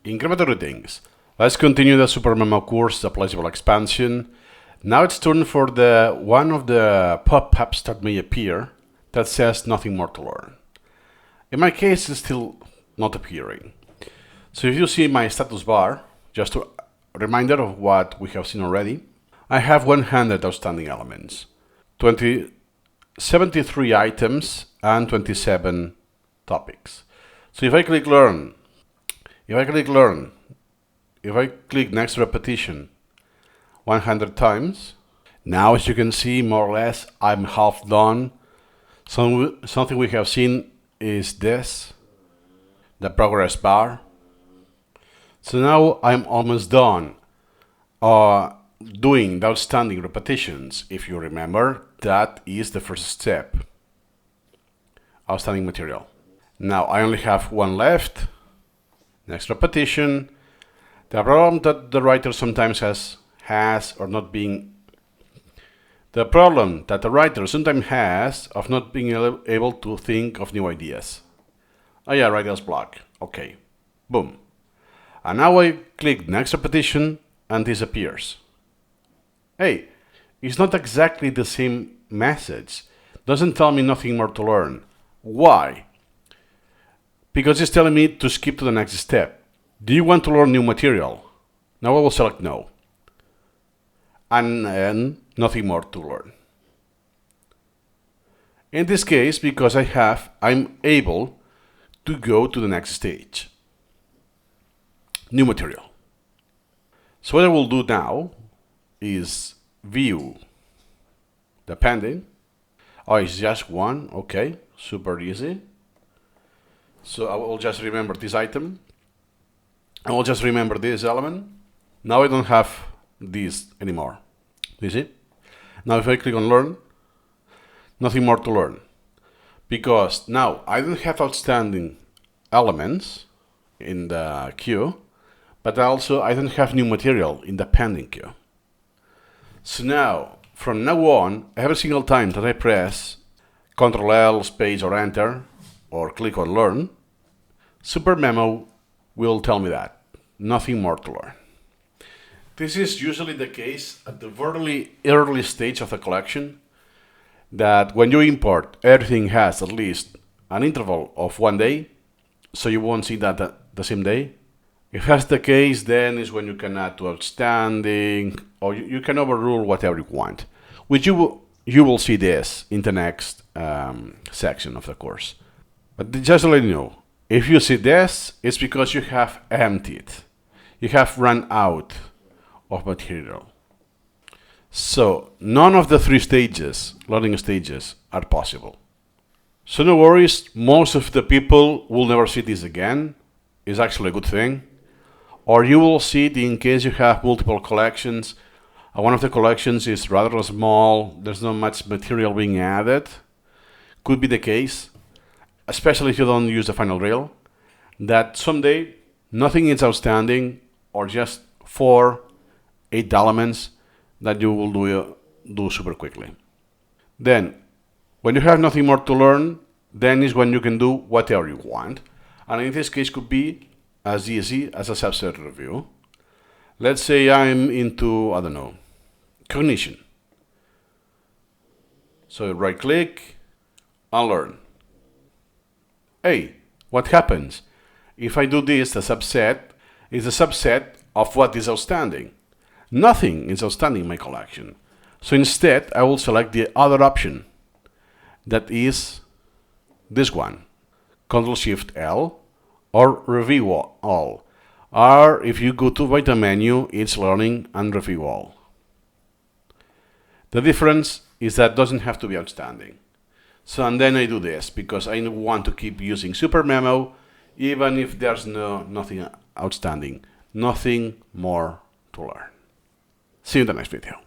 Incremental readings. Let's continue the Supermemo course, the Pleasurable expansion. Now it's turn for the one of the pop-ups that may appear that says nothing more to learn. In my case, it's still not appearing. So if you see my status bar, just a reminder of what we have seen already, I have 100 outstanding elements, 73 items, and 27 topics. So if I click learn, if I click next repetition 100 times, now as you can see, more or less, I'm half done. Something we have seen is this, the progress bar. So now I'm almost done doing the outstanding repetitions. If you remember, that is the first step, outstanding material. Now I only have one left. Next repetition. The problem that the writer sometimes has of not being able to think of new ideas. Oh yeah, writer's block. Okay, boom. And now I click next repetition and this appears. Hey, it's not exactly the same message. Doesn't tell me nothing more to learn. Why? Because it's telling me to skip to the next step. Do you want to learn new material? Now I will select no. And then nothing more to learn. In this case, because I'm able to go to the next stage. New material. So what I will do now is view the pending. Oh, it's just one. Okay, super easy. So I will just remember this item. I will just remember this element. Now I don't have this anymore. You see? Now if I click on learn, nothing more to learn. Because now I don't have outstanding elements in the queue, but also I don't have new material in the pending queue. So now, from now on, every single time that I press Ctrl L, space or enter, or click on learn, Supermemo will tell me that. Nothing more to learn. This is usually the case at the very early stage of the collection, that when you import, everything has at least an interval of 1 day, so you won't see that the same day. If that's the case, then is when you can add to outstanding, or you can overrule whatever you want, which you will see this in the next section of the course. But just to let you know, if you see this, it's because you have emptied. You have run out of material. So none of the 3 stages, learning stages, are possible. So no worries, most of the people will never see this again. It's actually a good thing. Or you will see it in case you have multiple collections. One of the collections is rather small, there's not much material being added. Could be the case, especially if you don't use the final rail, that someday nothing is outstanding, or just 4, 8 elements that you will do super quickly. Then, when you have nothing more to learn, then is when you can do whatever you want. And in this case could be as easy as a subset review. Let's say I'm into, I don't know, cognition. So right click and learn. Hey, what happens? If I do this, the subset is a subset of what is outstanding. Nothing is outstanding in my collection. So instead, I will select the other option. That is this one. Ctrl-Shift-L or Review All. Or if you go to right the menu, it's Learning and Review All. The difference is that it doesn't have to be outstanding. So and then I do this because I want to keep using Supermemo even if there's nothing outstanding. Nothing more to learn. See you in the next video.